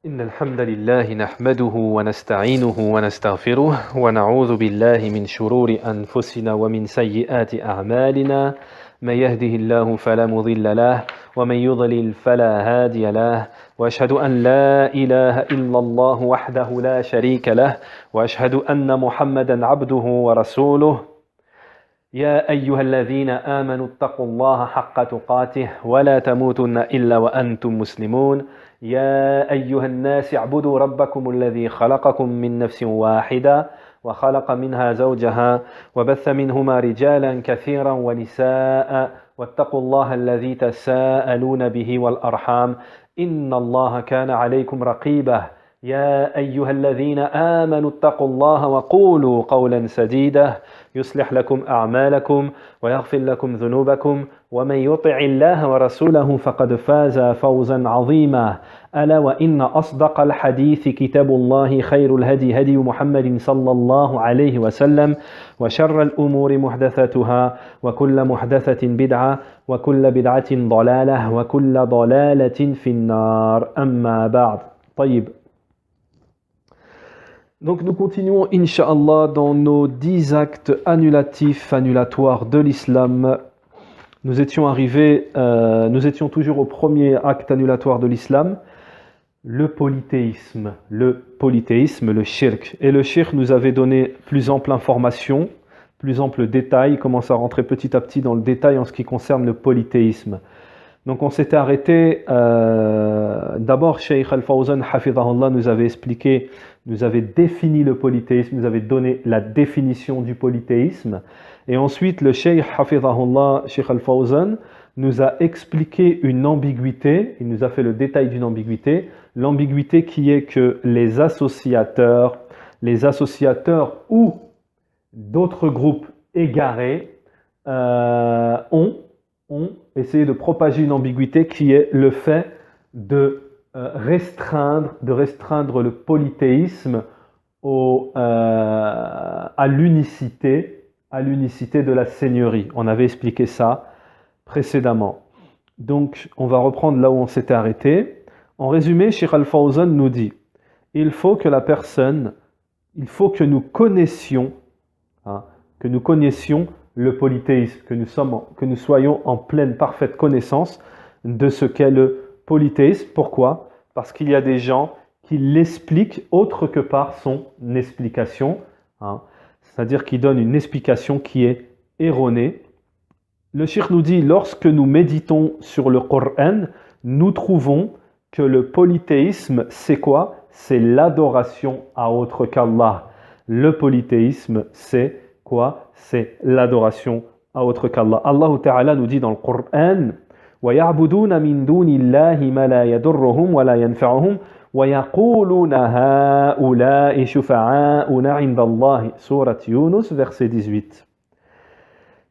إن الحمد لله نحمده ونستعينه ونستغفره ونعوذ بالله من شرور أنفسنا ومن سيئات أعمالنا من يهده الله فلا مضل له ومن يضلل فلا هادي له وأشهد أن لا إله إلا الله وحده لا شريك له وأشهد أن محمدا عبده ورسوله يا أيها الذين آمنوا اتقوا الله حق تقاته ولا تموتن إلا وأنتم مسلمون يا أيها الناس اعبدوا ربكم الذي خلقكم من نفس واحدة وخلق منها زوجها وبث منهما رجالا كثيرا ونساء واتقوا الله الذي تساءلون به والأرحام إن الله كان عليكم رقيبا يا أيها الذين آمنوا اتقوا الله وقولوا قولا سديدا يصلح لكم أعمالكم ويغفر لكم ذنوبكم ومن يطع الله ورسوله فقد فاز فوزا عظيما ألا وإن أصدق الحديث كتاب الله خير الهدي هدي محمد صلى الله عليه وسلم وشر الأمور محدثاتها وكل محدثة بدعة وكل بدعة ضلالة وكل ضلالة في النار أما بعد طيب. Donc nous continuons, Inch'Allah, dans nos 10 actes annulatoires de l'islam. Nous étions toujours au premier acte annulatoire de l'islam, le polythéisme, le shirk. Et le shirk nous avait donné plus ample information, plus ample détail, il commence à rentrer petit à petit dans le détail en ce qui concerne le polythéisme. Donc on s'était arrêté, d'abord Cheikh Al-Fawzan Hafidhahullah nous avait défini le polythéisme, nous avait donné la définition du polythéisme, et ensuite le Cheikh Hafidhahullah, Cheikh Al-Fawzan, nous a expliqué une ambiguïté, il nous a fait le détail d'une ambiguïté, l'ambiguïté qui est que les associateurs ou d'autres groupes égarés ont essayé de propager une ambiguïté qui est le fait de restreindre le polythéisme à l'unicité de la seigneurie. On avait expliqué ça précédemment. Donc, on va reprendre là où on s'était arrêté. En résumé, Cheikh Al-Fawzan nous dit, il faut que nous connaissions le polythéisme, que nous soyons en pleine, parfaite connaissance de ce qu'est le polythéisme. Pourquoi ? Parce qu'il y a des gens qui l'expliquent autre que par son explication, c'est-à-dire qui donnent une explication qui est erronée. Le Cheikh nous dit, lorsque nous méditons sur le Coran, nous trouvons que le polythéisme, c'est quoi ? C'est l'adoration à autre qu'Allah. Le polythéisme, c'est quoi ? C'est l'adoration à autre qu'Allah. Allah Ta'ala nous dit dans le Coran, وَيَعْبُدُونَ مِن دُونِ اللَّهِ مَا لَا يَضُرُّهُمْ وَلَا يَنْفَعُهُمْ وَيَقُولُونَ هَؤُلَاءِ شُفَعَاؤُنَا عِندَ اللَّهِ Sourate Yunus, verset 18.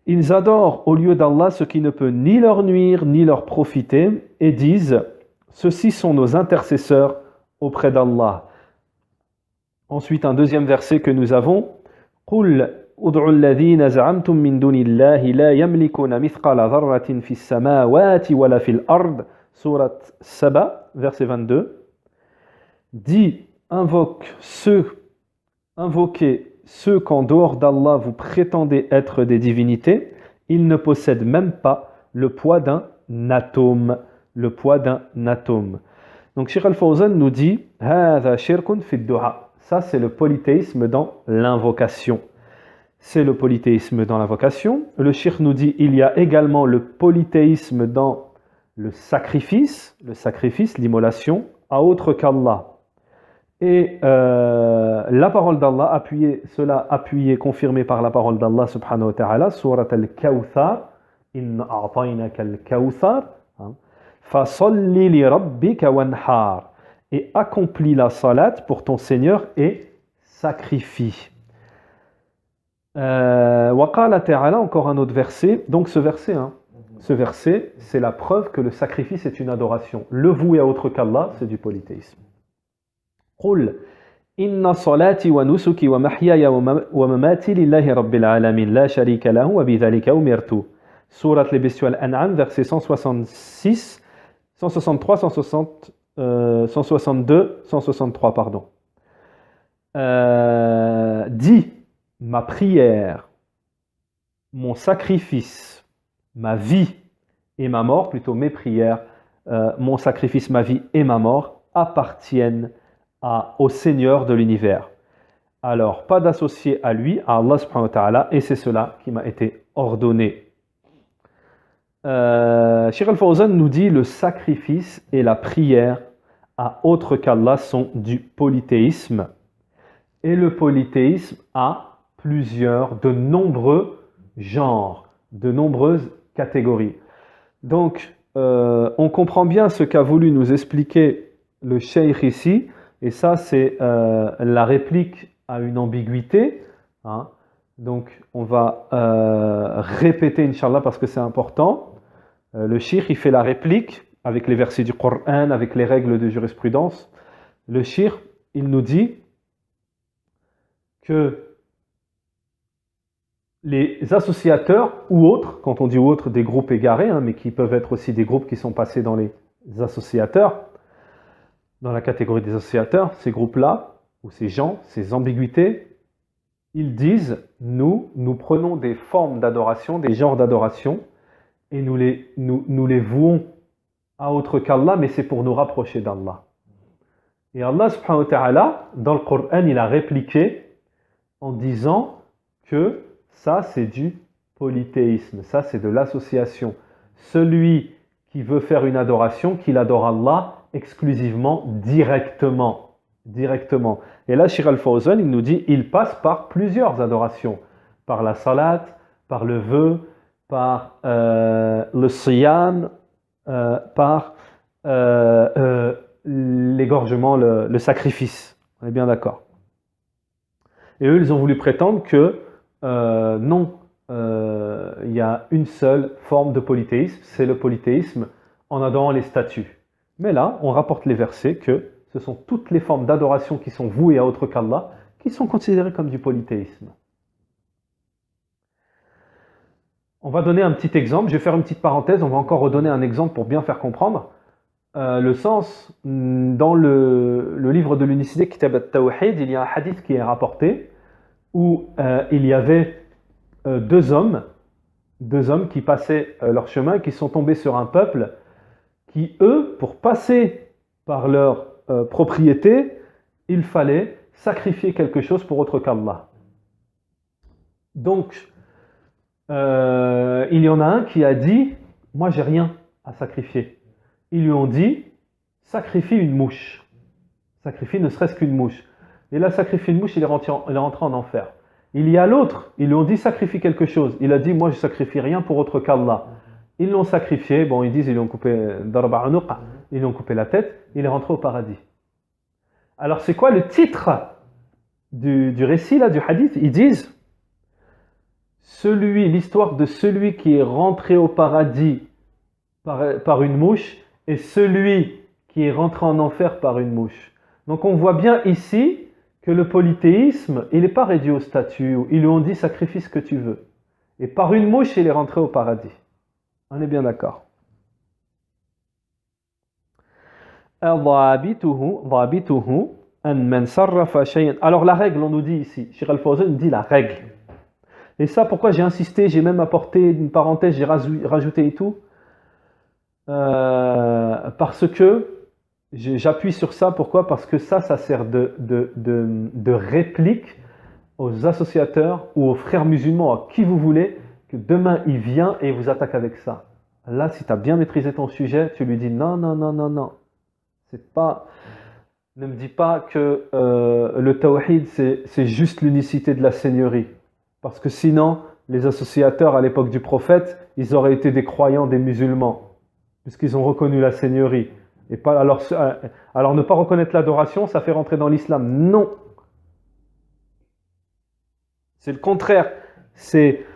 Ils adorent au lieu d'Allah ce qui ne peut ni leur nuire ni leur profiter et disent, ceux-ci sont nos intercesseurs auprès d'Allah. Ensuite, un deuxième verset que nous avons, قُلْ ادعوا الذين زعمتم من دون الله لا يملكون مثقال ذرة في السماوات ولا في الأرض Sourate Saba, verset 22. Dit, invoquez ceux qu'en dehors d'Allah vous prétendez être des divinités, ils ne possèdent même pas le poids d'un atome. Donc Cheikh Al-Fawzan nous dit, هذا شرك في الدعاء. Ça c'est le polythéisme dans l'invocation. Le Cheikh nous dit, il y a également le polythéisme dans le sacrifice, l'immolation, à autre qu'Allah. Et la parole d'Allah, appuyé, confirmé par la parole d'Allah subhanahu wa ta'ala, Surat al-Kawthar, Inna a'tainaka al-Kawthar, fasalli li rabbika wanhar, et accomplis la salat pour ton Seigneur et sacrifie. Waqala ta'ala, encore un autre verset. Donc ce verset, c'est la preuve que le sacrifice est une adoration. Le vouer à autre qu'Allah, c'est du polythéisme. Qul inna salati wa nusuki wa mahyaya wa mamati lillahi rabbil alamin la sharika lahu wa bidhalika umirtu. Sourate les bestioles An'am, verset 163, 163, pardon. Dis, ma prière, mon sacrifice, ma vie et ma mort, plutôt mes prières, mon sacrifice, ma vie et ma mort appartiennent au Seigneur de l'univers. Alors, pas d'associer à lui, à Allah subhanahu wa ta'ala, et c'est cela qui m'a été ordonné. Cheikh Al-Fawzan nous dit le sacrifice et la prière à autre qu'Allah sont du polythéisme. Et le polythéisme a de nombreux genres, de nombreuses catégories. Donc, on comprend bien ce qu'a voulu nous expliquer le cheikh ici, et ça c'est la réplique à une ambiguïté. Hein. Donc, on va répéter, Inch'Allah, parce que c'est important. Le cheikh, il fait la réplique avec les versets du Coran, avec les règles de jurisprudence. Le cheikh, il nous dit que les associateurs ou autres, quand on dit autres, des groupes égarés, hein, mais qui peuvent être aussi des groupes qui sont passés dans les associateurs, dans la catégorie des associateurs, ces groupes-là, ou ces gens, ces ambiguïtés, ils disent, nous prenons des formes d'adoration, des genres d'adoration, et nous les vouons à autre qu'Allah, mais c'est pour nous rapprocher d'Allah. Et Allah subhanahu wa ta'ala, dans le Coran, il a répliqué en disant que ça c'est du polythéisme, ça c'est de l'association. Celui qui veut faire une adoration, qu'il adore Allah exclusivement, directement. Et là, Cheikh Al-Fawzan, il nous dit, il passe par plusieurs adorations, par la salat, par le vœu, par le siyam, par l'égorgement, le sacrifice. On est bien d'accord. Et eux, ils ont voulu prétendre que non, il y a une seule forme de polythéisme, c'est le polythéisme en adorant les statues. Mais là, on rapporte les versets que ce sont toutes les formes d'adoration qui sont vouées à autre qu'Allah qui sont considérées comme du polythéisme. On va donner un petit exemple, je vais faire une petite parenthèse, on va encore redonner un exemple pour bien faire comprendre. Le sens, dans le livre de l'unicité Kitab al-Tawhid, il y a un hadith qui est rapporté où il y avait deux hommes qui passaient leur chemin et qui sont tombés sur un peuple qui, eux, pour passer par leur propriété, il fallait sacrifier quelque chose pour autre qu'Allah. Donc, il y en a un qui a dit « Moi, j'ai rien à sacrifier ». Ils lui ont dit « Sacrifie une mouche ». Sacrifie ne serait-ce qu'une mouche. Il a sacrifié une mouche, il est rentré en enfer. Il y a l'autre, ils lui ont dit « Sacrifie quelque chose ». Il a dit « Moi, je ne sacrifie rien pour autre qu'Allah ». Ils l'ont sacrifié, bon, ils disent ils lui ont coupé darba unuq, ils lui ont coupé la tête, il est rentré au paradis. Alors, c'est quoi le titre du récit, là, du hadith? Ils disent l'histoire de celui qui est rentré au paradis par une mouche et celui qui est rentré en enfer par une mouche. Donc on voit bien ici que le polythéisme, il n'est pas réduit au statut, ils lui ont dit sacrifie ce que tu veux. Et par une mouche, il est rentré au paradis. On est bien d'accord. Alors la règle, on nous dit ici, Cheikh Al-Fawzan nous dit la règle. Et ça, pourquoi j'ai insisté, j'ai même apporté une parenthèse, j'ai rajouté et tout. Parce que j'appuie sur ça, pourquoi? Parce que ça sert de réplique aux associateurs ou aux frères musulmans, à qui vous voulez, que demain il vient et il vous attaque avec ça. Là, si tu as bien maîtrisé ton sujet, tu lui dis non. C'est pas, ne me dis pas que le tawhid c'est juste l'unicité de la seigneurie. Parce que sinon, les associateurs à l'époque du prophète, ils auraient été des croyants, des musulmans, puisqu'ils ont reconnu la seigneurie. Et pas, alors ne pas reconnaître l'adoration, ça fait rentrer dans l'islam. Non. C'est le contraire. C'est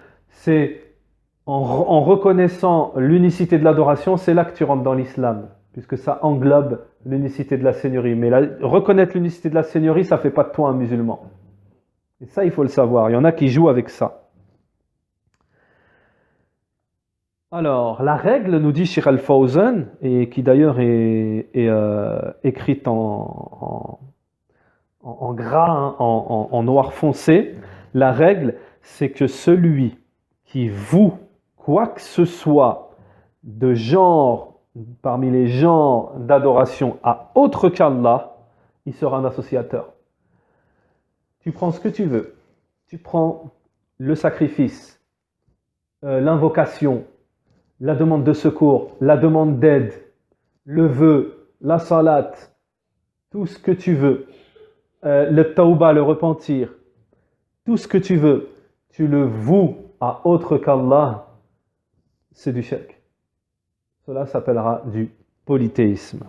en reconnaissant l'unicité de l'adoration, c'est là que tu rentres dans l'islam, puisque ça englobe l'unicité de la seigneurie. Mais reconnaître l'unicité de la seigneurie, ça ne fait pas de toi un musulman. Et ça, il faut le savoir. Il y en a qui jouent avec ça. Alors, la règle, nous dit Sheikh Al-Fawzan, et qui d'ailleurs est écrite en gras, hein, en noir foncé, la règle, c'est que celui qui voue quoi que ce soit de genre, parmi les genres d'adoration à autre qu'Allah, il sera un associateur. Tu prends ce que tu veux. Tu prends le sacrifice, l'invocation, la demande de secours, la demande d'aide, le vœu, la salat, tout ce que tu veux, le tawbah, le repentir, tout ce que tu veux, tu le voues à autre qu'Allah, c'est du shirk. Cela s'appellera du polythéisme.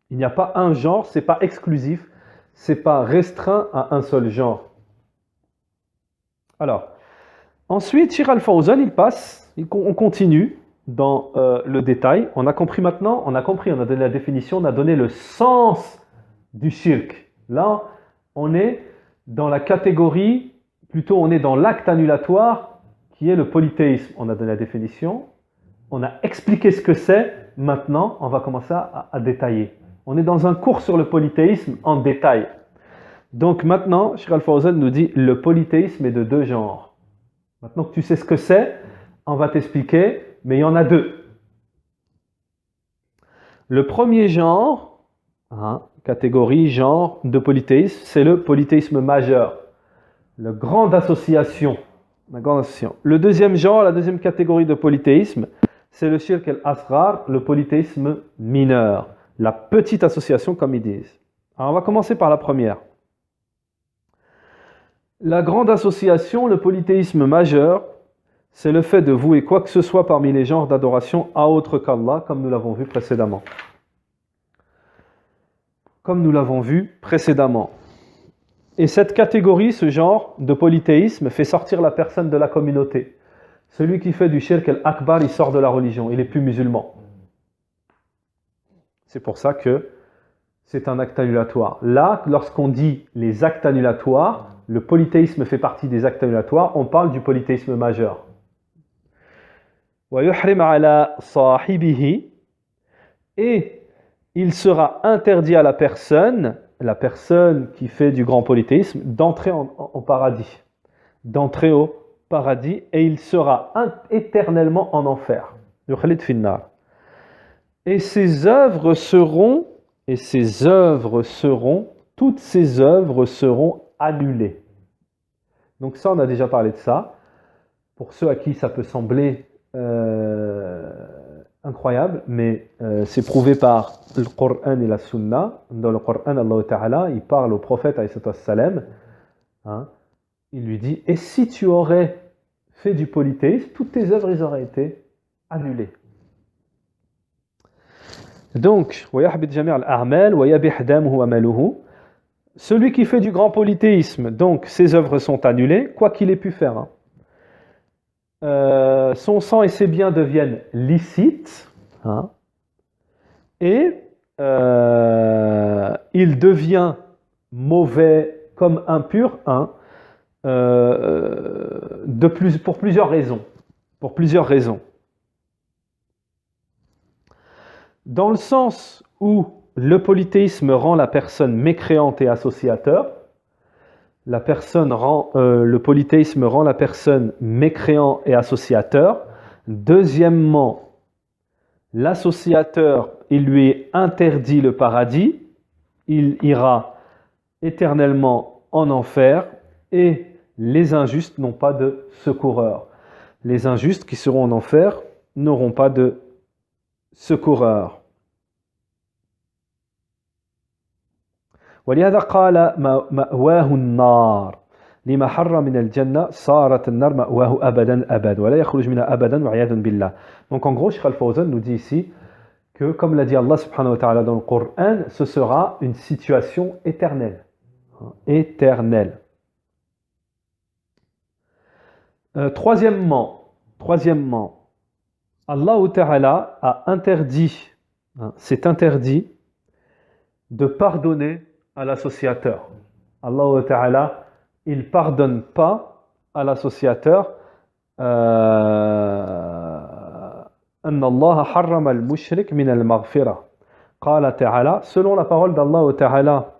Il n'y a pas un genre, c'est pas exclusif, c'est pas restreint à un seul genre. Alors, ensuite, Sheikh Al-Fawzan, on continue dans le détail. On a compris, on a donné la définition, on a donné le sens du shirk. Là, on est dans la catégorie, plutôt on est dans l'acte annulatoire qui est le polythéisme. On a donné la définition, on a expliqué ce que c'est, maintenant on va commencer à détailler. On est dans un cours sur le polythéisme en détail. Donc maintenant, Sheikh Al-Fawzan nous dit le polythéisme est de deux genres. Maintenant que tu sais ce que c'est, on va t'expliquer, mais il y en a deux. Le premier genre, catégorie, genre de polythéisme, c'est le polythéisme majeur, la grande association. Le deuxième genre, la deuxième catégorie de polythéisme, c'est le shirk al-asghar, le polythéisme mineur, la petite association comme ils disent. Alors on va commencer par la première. La grande association, le polythéisme majeur, c'est le fait de vouer quoi que ce soit parmi les genres d'adoration à autre qu'Allah, comme nous l'avons vu précédemment. Et cette catégorie, ce genre de polythéisme, fait sortir la personne de la communauté. Celui qui fait du shirk al-akbar, il sort de la religion, il n'est plus musulman. C'est pour ça que c'est un acte annulatoire. Là, lorsqu'on dit les actes annulatoires, le polythéisme fait partie des actes annulatoires, on parle du polythéisme majeur. Et il sera interdit à la personne qui fait du grand polythéisme, d'entrer au paradis. D'entrer au paradis, et il sera éternellement en enfer. Et ses œuvres seront, toutes ses œuvres seront annulées. Donc ça, on a déjà parlé de ça. Pour ceux à qui ça peut sembler incroyable, mais c'est prouvé par le Coran et la Sunna. Dans le Coran, Allah Ta'ala, il parle au prophète, salam, il lui dit, et si tu aurais fait du polythéisme, toutes tes œuvres, elles auraient été annulées. Donc, celui qui fait du grand polythéisme, donc ses œuvres sont annulées, quoi qu'il ait pu faire. Son sang et ses biens deviennent licites, et il devient mauvais comme impur, pour plusieurs raisons. Dans le sens où le polythéisme rend la personne mécréante et associateur, le polythéisme rend la personne mécréant et associateur. Deuxièmement, l'associateur, il lui est interdit le paradis, il ira éternellement en enfer, et les injustes n'ont pas de secoureur. Les injustes qui seront en enfer n'auront pas de secoureur. ولهذا قال مأواه النار لما حر من الجنة صارت النار مأواه أبدا أبد ولا يخرج منها أبدا وعياذ بالله. Donc en gros, Sheikh Al-Fawzan nous dit ici que, comme l'a dit Allah subhanahu wa ta'ala dans le Coran, ce sera une situation éternelle. Troisièmement, Allah Ta'ala a interdit, c'est interdit de pardonner à l'associateur. Allah Ta'ala, il pardonne pas à l'associateur أن الله حرم المشرك من المغفرة. قال تعالى, selon la parole d'Allah Ta'ala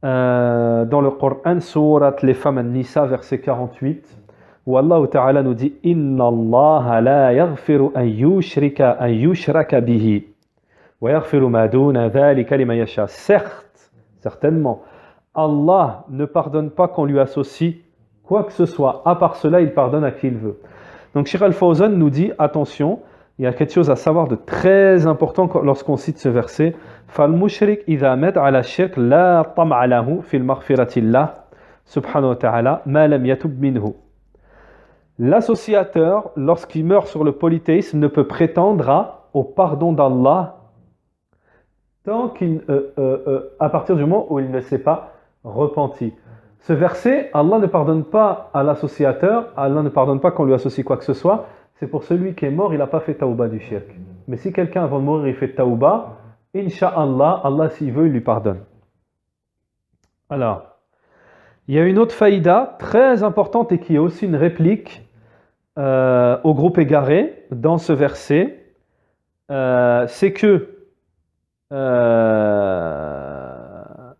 dans le Coran, sourate les femmes An-Nisa, verset 48, où Allah Ta'ala nous dit Inna Allah la yaghfiru an yushraka bihi wa yaghfiru ma duna dhalika liman yasha. Certes, certainement, Allah ne pardonne pas qu'on lui associe quoi que ce soit. À part cela, il pardonne à qui il veut. Donc Cheikh Al-Fawzan nous dit attention, il y a quelque chose à savoir de très important lorsqu'on cite ce verset. فالمشرك إذا مات على الشرك لا طمع له في المغفرة الله سبحانه وتعالى ما لم يتب منه. L'associateur, lorsqu'il meurt sur le polythéisme, ne peut prétendre au pardon d'Allah à partir du moment où il ne s'est pas repenti. Ce verset, Allah ne pardonne pas à l'associateur, Allah ne pardonne pas qu'on lui associe quoi que ce soit. C'est pour celui qui est mort, il n'a pas fait tauba du shirk. Mais si quelqu'un avant de mourir, il fait tauba, Inch'Allah, Allah s'il veut, il lui pardonne. Alors, il y a une autre faïda très importante et qui est aussi une réplique au groupe égaré dans ce verset, c'est que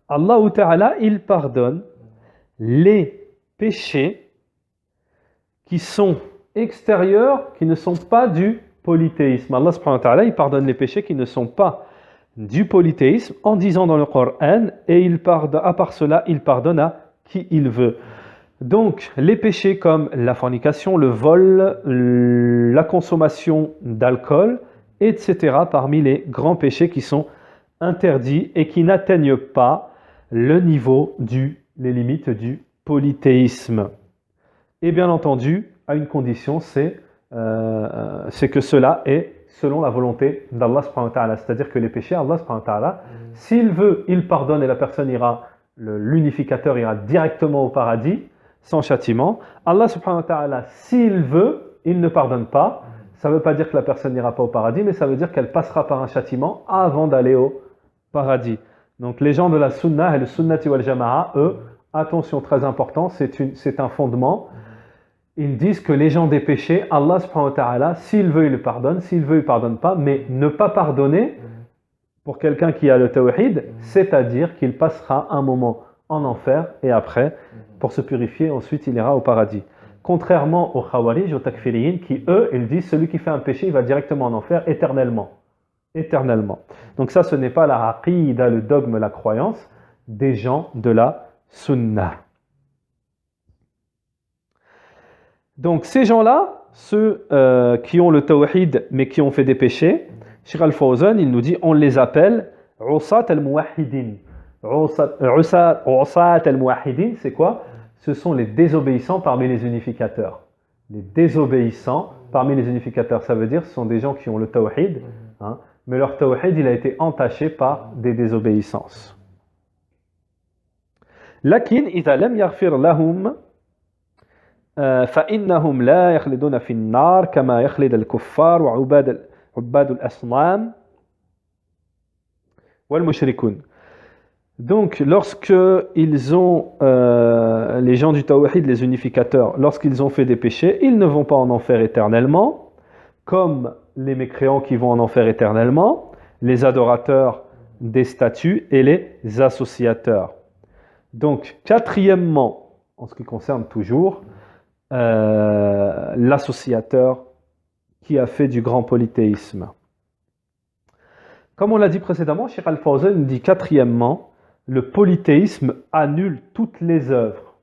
Allah Ta'ala, il pardonne les péchés qui sont extérieurs, qui ne sont pas du polythéisme. Allah subhanahu wa ta'ala, il pardonne les péchés qui ne sont pas du polythéisme en disant dans le Coran, et il pardonne, à part cela, il pardonne à qui il veut. Donc, les péchés comme la fornication, le vol, la consommation d'alcool, etc., parmi les grands péchés qui sont interdits et qui n'atteignent pas le niveau les limites du polythéisme. Et bien entendu, à une condition, c'est que cela est selon la volonté d'Allah subhanahu wa ta'ala. C'est-à-dire que les péchés, Allah subhanahu wa ta'ala, s'il veut, il pardonne et la personne ira, l'unificateur ira directement au paradis, sans châtiment. Allah subhanahu wa ta'ala, s'il veut, il ne pardonne pas. Ça ne veut pas dire que la personne n'ira pas au paradis, mais ça veut dire qu'elle passera par un châtiment avant d'aller au paradis. Donc les gens de la sunnah et le sunnati wal jama'a, eux, attention, très important, c'est un fondement. Ils disent que les gens des péchés, Allah subhanahu wa ta'ala, s'il veut, il le pardonne, s'il veut, il ne pardonne pas, mais ne pas pardonner pour quelqu'un qui a le tawhid, c'est-à-dire qu'il passera un moment en enfer et après, pour se purifier, ensuite il ira au paradis. Contrairement aux khawarij, aux takfiriyin, qui eux, ils disent celui qui fait un péché, il va directement en enfer éternellement. Éternellement. Donc ça, ce n'est pas la aqida, le dogme, la croyance des gens de la sunnah. Donc ces gens-là, ceux qui ont le tawhid mais qui ont fait des péchés, Cheikh Al-Fawzan, il nous dit, on les appelle usat al-muwahhidin. Usat al-muwahhidin, c'est quoi? Ce sont les désobéissants parmi les unificateurs. Les désobéissants parmi les unificateurs, ça veut dire ce sont des gens qui ont le tawhid, hein, mais leur tawhid, il a été entaché par des désobéissances. Lakin, idha lam yaghfir lahum, فإنهم لا يخلدون في النار كما يخلد الكفار وعباد الأصنام والمشركون. Donc, lorsque ils ont, les gens du tawhid, les unificateurs, lorsqu'ils ont fait des péchés, ils ne vont pas en enfer éternellement, comme les mécréants qui vont en enfer éternellement, les adorateurs des statues et les associateurs. Donc, quatrièmement, en ce qui concerne toujours l'associateur qui a fait du grand polythéisme. Comme on l'a dit précédemment, Cheikh Al-Fawzan nous dit quatrièmement, le polythéisme annule toutes les œuvres.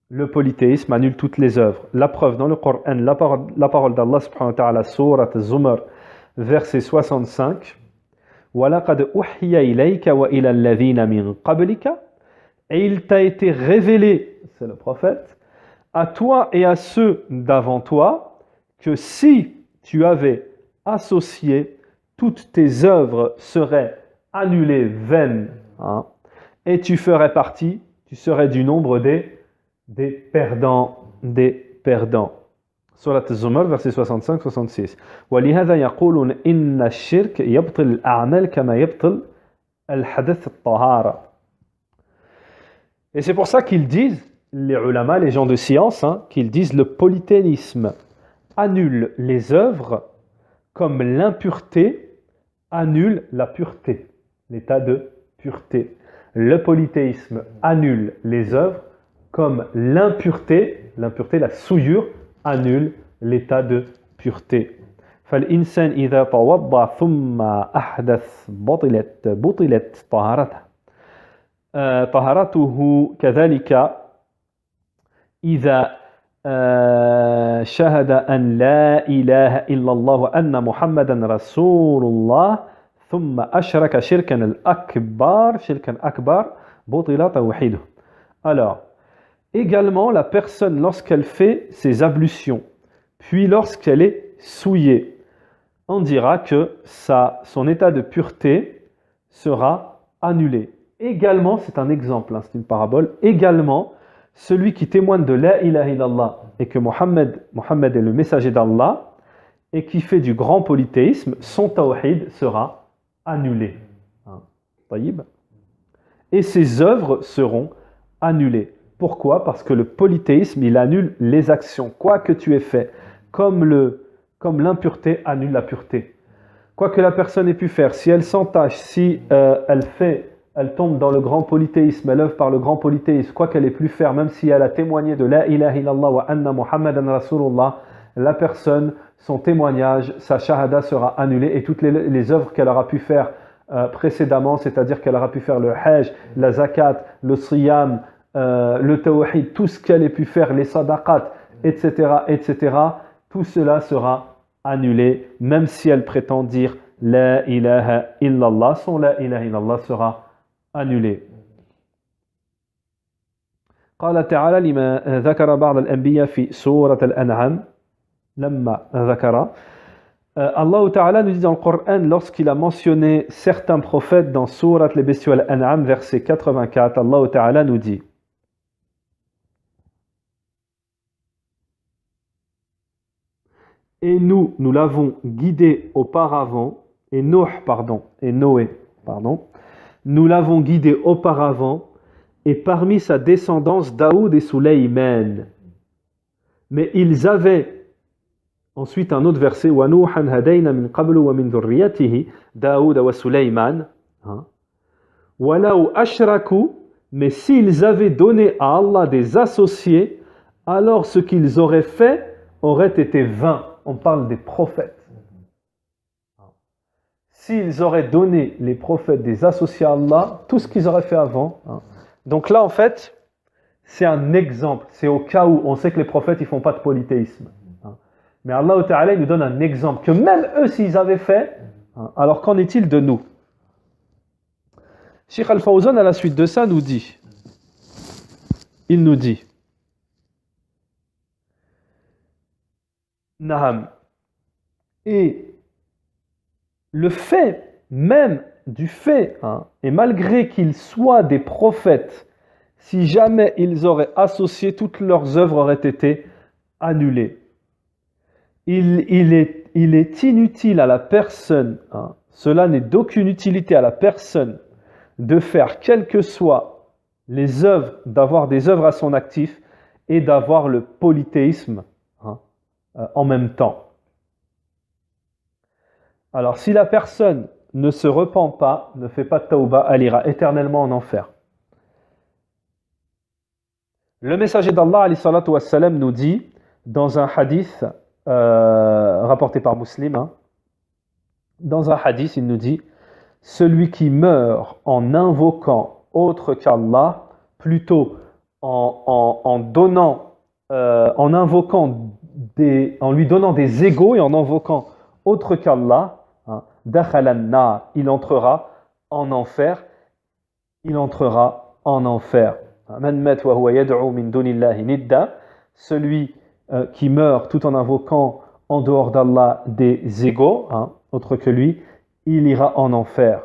Le polythéisme annule toutes les œuvres. La preuve dans le Coran, la parole d'Allah subhanahu wa ta'ala, Surat Az-Zumar, verset 65, وَلَقَدْ أُحْيَ إِلَيْكَ وَإِلَى الَّذِينَ مِنْ قَبْلِكَ. Et il t'a été révélé, c'est le prophète, à toi et à ceux d'avant toi, que si tu avais associé, toutes tes œuvres seraient annulées, vaines, hein, et tu ferais partie, tu serais du nombre des perdants, des perdants. Surat Az-Zumar, verset 65-66. وَلِهَذَا يَقُولُونَ إِنَّ الشِّرْكَ يَبْطِلُ الْأَعْمَالَ كَمَا يَبْطِلُ الْحَدَثُ الطَّهَارَةِ. Et c'est pour ça qu'ils disent, les ulama, les gens de science, hein, qu'ils disent le polythéisme annule les œuvres comme l'impureté annule la pureté, l'état de pureté. Le polythéisme annule les œuvres comme l'impureté, la souillure, annule l'état de pureté. فالإنسان إذا توضأ ثم أحدث بطلت طهارته. طهارته كذلك إذا شهد أن لا إله إلا الله وأن محمدا رسول الله ثم أشرك شركا أكبر بطل توحيده. Alors, également la personne lorsqu'elle fait ses ablutions, puis lorsqu'elle est souillée, on dira que son état de pureté sera annulé. Également, c'est un exemple, c'est une parabole, également, celui qui témoigne de la ilaha illallah et que Mohammed est le messager d'Allah et qui fait du grand polythéisme, son tawhid sera annulé. Et ses œuvres seront annulées. Pourquoi? Parce que le polythéisme, il annule les actions. Quoi que tu aies fait, comme l'impureté annule la pureté. Quoi que la personne ait pu faire, si elle s'entache, si elle tombe dans le grand polythéisme, elle œuvre par le grand polythéisme, quoi qu'elle ait pu faire, même si elle a témoigné de la ilaha illallah wa anna muhammadan rasulullah, la personne, son témoignage, sa shahada sera annulée et toutes les œuvres qu'elle aura pu faire précédemment, c'est-à-dire qu'elle aura pu faire le hajj, la zakat, le siyam, le tawhid, tout ce qu'elle ait pu faire, les sadaqat, etc., tout cela sera annulé, même si elle prétend dire la ilaha illallah, son la ilaha illallah sera annulé. قال تعالى لما ذكر بعض الأنبياء في سورة الأنعام لما ذكر Allah Ta'ala nous dit dans le Coran, lorsqu'il a mentionné certains prophètes dans Surat les Bestiaux Al-An'am, verset 84, Allah Ta'ala nous dit et nous l'avons guidé auparavant, et Noé, nous l'avons guidé auparavant, et parmi sa descendance Daoud et Suleyman. Mais ils avaient, ensuite un autre verset, وَنُوحًا هَدَيْنَا مِنْ قَبْلُ وَمِنْ ذُرِّيَّتِهِ دَاوُدَ وَسُلَيْمَانَ وَلَوْ أَشْرَكُوا. Mais s'ils avaient donné à Allah des associés, alors ce qu'ils auraient fait aurait été vain. On parle des prophètes. S'ils auraient donné les prophètes des associés à Allah, tout ce qu'ils auraient fait avant. Donc là, en fait, c'est un exemple. C'est au cas où on sait que les prophètes, ils ne font pas de polythéisme. Mais Allah Ta'ala nous donne un exemple que même eux, s'ils avaient fait, alors qu'en est-il de nous? Cheikh Al-Fawzan, à la suite de ça, il nous dit Naham. Et le fait, même du fait, et malgré qu'ils soient des prophètes, si jamais ils auraient associé, toutes leurs œuvres auraient été annulées. Il est inutile à la personne, cela n'est d'aucune utilité à la personne de faire quelles que soient les œuvres, d'avoir des œuvres à son actif et d'avoir le polythéisme en même temps. Alors si la personne ne se repent pas, ne fait pas de tawbah, elle ira éternellement en enfer. Le messager d'Allah alayhi salatu wassalam nous dit dans un hadith rapporté par Muslim, dans un hadith il nous dit celui qui meurt en invoquant autre qu'Allah, plutôt en lui donnant des égaux et en invoquant autre qu'Allah, dakhala an-nar, il entrera en enfer. Man mat wa huwa yad'u min dunillahi nidda, celui qui meurt tout en invoquant en dehors d'Allah des égaux, autre que lui, il ira en enfer.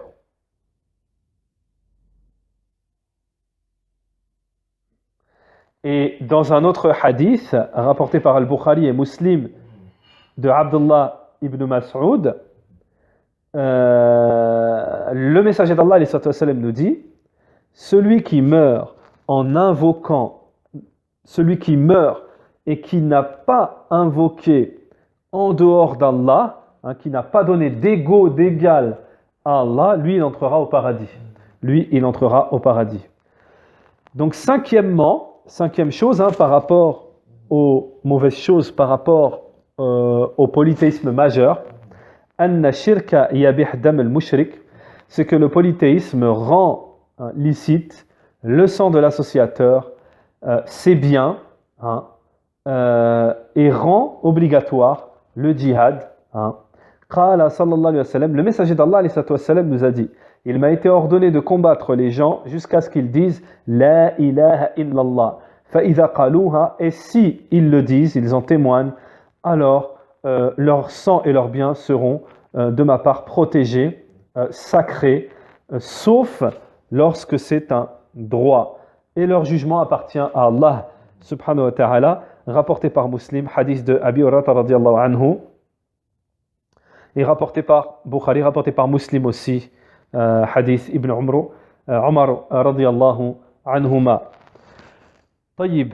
Et dans un autre hadith rapporté par Al-Bukhari et Muslim de Abdullah ibn Mas'ud, le messager d'Allah alayhi salatu wassalam nous dit celui qui meurt et qui n'a pas invoqué en dehors d'Allah, qui n'a pas donné d'ego, d'égal à Allah, lui, il entrera au paradis. Lui, il entrera au paradis. Donc, cinquième chose, par rapport aux mauvaises choses, par rapport au polythéisme majeur, anna shirka yabih dam al-mushrik, c'est que le polythéisme rend licite le sang de l'associateur, ses biens, et rend obligatoire le djihad. Qala sallallahu alayhi wa sallam, le messager d'Allah alayhi wa sallam nous a dit, il m'a été ordonné de combattre les gens jusqu'à ce qu'ils disent La ilaha illallah. Fa'idha qalouha, et si ils le disent, ils en témoignent, alors leur sang et leurs biens seront de ma part protégés, sacrés, sauf lorsque c'est un droit. Et leur jugement appartient à Allah subhanahu wa ta'ala, rapporté par Muslim, hadith de Abi Hurairah radiyallahu anhu, et rapporté par Bukhari, rapporté par Muslim aussi, hadith Ibn Umar radiyallahu anhuma. طيب,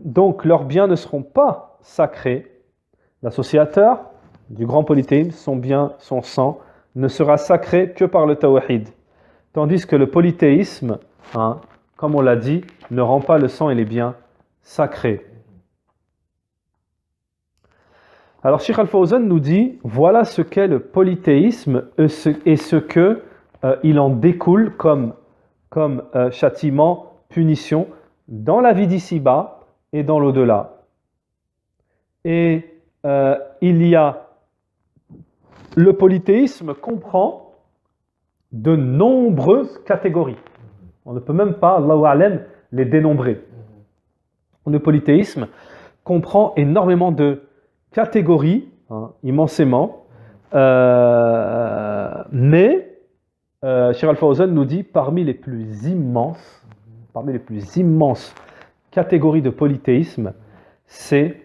donc leurs biens ne seront pas sacrés. L'associateur du grand polythéisme, son bien, son sang, ne sera sacré que par le tawhid. Tandis que le polythéisme, comme on l'a dit, ne rend pas le sang et les biens sacrés. Alors Cheikh Al-Fawzan nous dit, voilà ce qu'est le polythéisme et ce que il en découle comme châtiment, punition, dans la vie d'ici-bas et dans l'au-delà. Et il y a le polythéisme comprend de nombreuses catégories. On ne peut même pas, Allahu a'lam, les dénombrer. Le polythéisme comprend énormément de catégories, immensément, mais Cheikh Al-Fawzan nous dit parmi les plus immenses catégories de polythéisme, c'est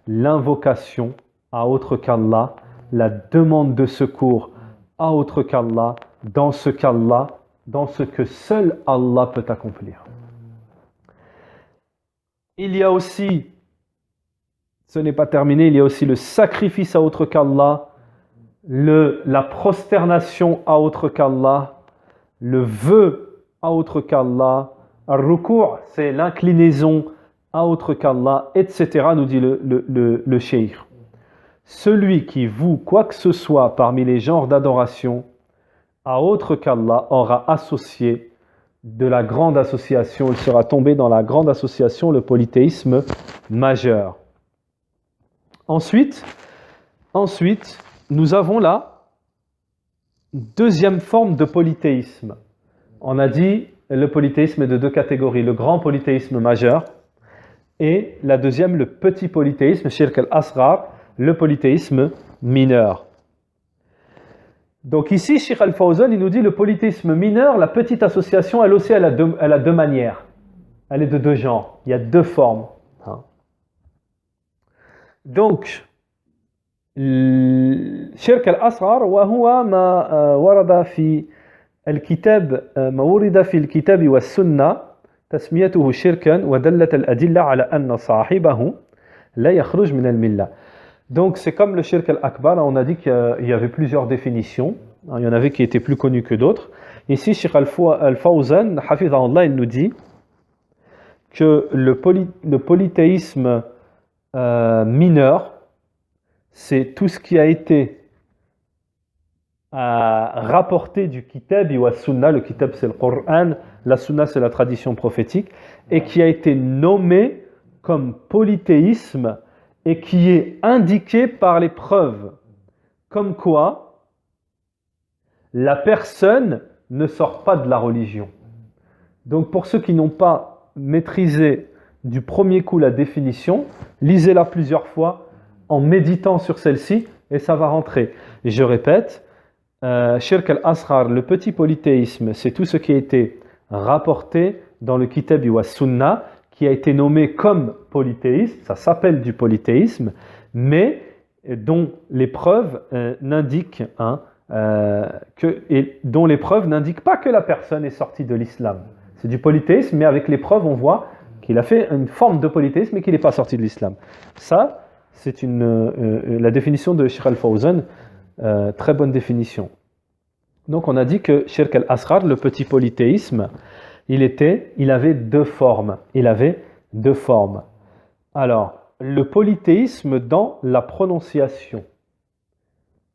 l'invocation à autre qu'Allah, la demande de secours à autre qu'Allah, dans ce que seul Allah peut accomplir. Il y a aussi, ce n'est pas terminé, il y a aussi le sacrifice à autre qu'Allah, la prosternation à autre qu'Allah, le vœu à autre qu'Allah, al-ruku', c'est l'inclinaison à autre qu'Allah, etc., nous dit le cheikh. Celui qui voue quoi que ce soit parmi les genres d'adoration à autre qu'Allah aura associé de la grande association, il sera tombé dans la grande association, le polythéisme majeur. Ensuite, nous avons la deuxième forme de polythéisme. On a dit le polythéisme est de deux catégories, le grand polythéisme majeur et la deuxième, le petit polythéisme, shirk al-asghar, le polythéisme mineur. Donc ici, Cheikh Al-Fawzan, il nous dit le polythéisme mineur, la petite association, elle aussi, elle a deux manières. Elle est de deux genres. Il y a deux formes. Donc, shirk al-asghar, wa huwa ma warada fi al-kitab, ma wurida fi al-kitab wa sunnah, tasmiyatuhu shirkan wa dallat al-adilla ala anna sahibahu la yakhruj min al-millah. Donc c'est comme le shirk al-akbar, on a dit qu'il y avait plusieurs définitions, il y en avait qui étaient plus connues que d'autres. Ici, Cheikh Al-Fawzan, hafidhahullah, il nous dit que le polythéisme mineur, c'est tout ce qui a été rapporté du kitab wa sunna, le kitab c'est le Coran, la sunna c'est la tradition prophétique, et qui a été nommé comme polythéisme et qui est indiqué par les preuves, comme quoi la personne ne sort pas de la religion. Donc pour ceux qui n'ont pas maîtrisé du premier coup la définition, lisez-la plusieurs fois en méditant sur celle-ci et ça va rentrer. Et je répète, shirk al-asghar, le petit polythéisme, c'est tout ce qui a été rapporté dans le kitab wa sunna, qui a été nommé comme polythéisme, ça s'appelle du polythéisme, mais dont les preuves n'indiquent pas que la personne est sortie de l'islam. C'est du polythéisme, mais avec les preuves, on voit qu'il a fait une forme de polythéisme et qu'il n'est pas sorti de l'islam. Ça, c'est la définition de Sheikh Al-Fawzan, très bonne définition. Donc on a dit que Shirk al-Asghar, le petit polythéisme, il avait deux formes. Alors, le polythéisme dans la prononciation.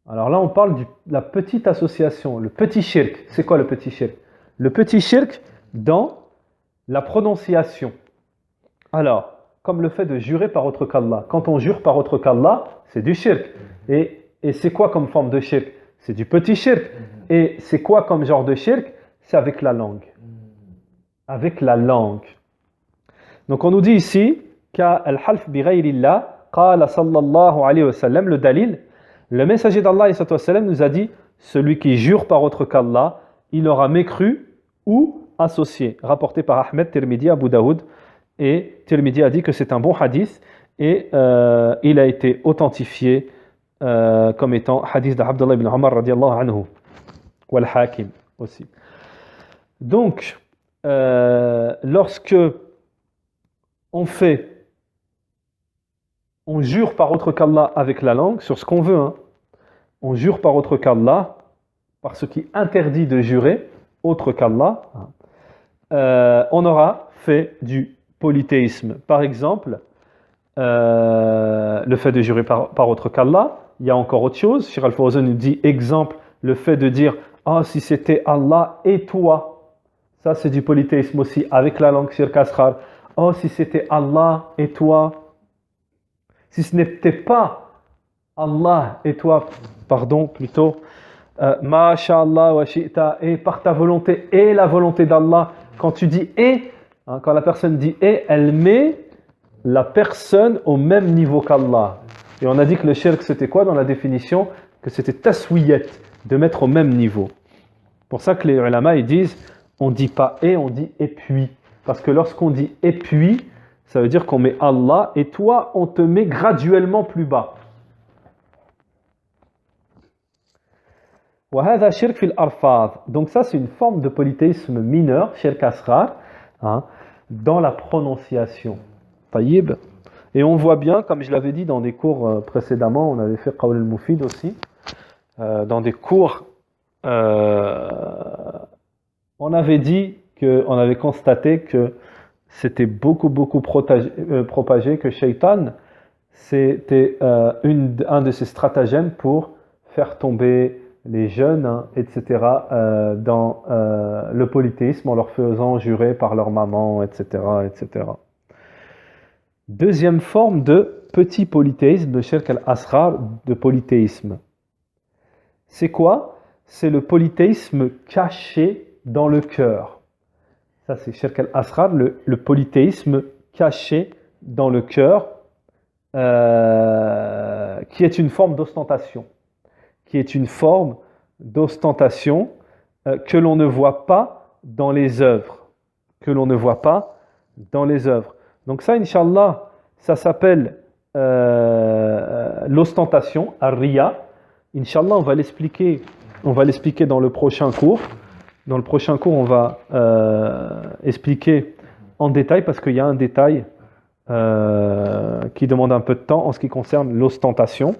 Alors là, on parle de la petite association, le petit shirk. C'est quoi le petit shirk? Le petit shirk dans la prononciation. Alors, comme le fait de jurer par autre qu'Allah. Quand on jure par autre qu'Allah, c'est du shirk. Et c'est quoi comme forme de shirk? C'est du petit shirk. Et c'est quoi comme genre de shirk? C'est avec la langue. Avec la langue. Donc on nous dit ici qu'al-half bi ghayrillah qala sallallahu alayhi wa sallam, le dalil, le messager d'Allah nous a dit, celui qui jure par autre qu'Allah, il aura mécru ou associé. Rapporté par Ahmed, Tirmidhi, Abu Daoud. Et Tirmidhi a dit que c'est un bon hadith et il a été authentifié comme étant hadith d'Abdullah ibn Umar radiallahu anhu. Ou al-Hakim aussi. Donc, lorsque on jure par autre qu'Allah avec la langue, sur ce qu'on veut, hein, on jure par autre qu'Allah, par ce qui interdit de jurer autre qu'Allah, on aura fait du polythéisme. Par exemple, le fait de jurer par autre qu'Allah, il y a encore autre chose. Cheikh Al-Fawzan nous dit, exemple, le fait de dire « Ah, si c'était Allah et toi », ça c'est du polythéisme aussi, avec la langue shirk asghar. « Oh, si c'était Allah et toi », si ce n'était pas Allah et toi, pardon, plutôt, « Masha'Allah wa shi'ta » et par ta volonté et la volonté d'Allah. Quand tu dis « et », hein, quand la personne dit « et », elle met la personne au même niveau qu'Allah. Et on a dit que le shirk c'était quoi dans la définition? Que c'était taswiyat, de mettre au même niveau. Pour ça que les ulama ils disent, on dit pas et, on dit et puis. Parce que lorsqu'on dit et puis, ça veut dire qu'on met Allah et toi on te met graduellement plus bas. وهذا شرك في الألفاظ. Donc ça c'est une forme de polythéisme mineur, shirk asghar, hein, dans la prononciation. Taïb. Et on voit bien, comme je l'avais dit dans des cours précédemment, on avait fait Qawl al-Mufid aussi, dans des cours, on avait dit on avait constaté que c'était beaucoup propagé, que Shaitan, c'était un de ses stratagèmes pour faire tomber les jeunes, hein, etc., dans le polythéisme en leur faisant jurer par leur maman, etc., etc. Deuxième forme de petit polythéisme, de shirk al-asghar, de polythéisme. C'est quoi? C'est le polythéisme caché dans le cœur. Ça c'est shirk al-asghar, le polythéisme caché dans le cœur, qui est une forme d'ostentation. Que l'on ne voit pas dans les œuvres. Donc ça, Inch'Allah, ça s'appelle l'ostentation, ar-riya. Inch'Allah, on va l'expliquer dans le prochain cours. Dans le prochain cours, on va expliquer en détail, parce qu'il y a un détail qui demande un peu de temps en ce qui concerne l'ostentation.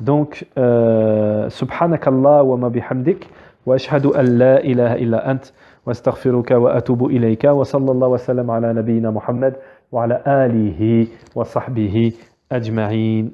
Donc, subhanakallah wa ma bihamdik, wa ashhadu an la ilaha illa ant, wa astaghfiruka wa atubu ilayka, wa sallallahu wa sallam ala nabiyyina Muhammad, wa ala alihi wa sahbihi ajma'in.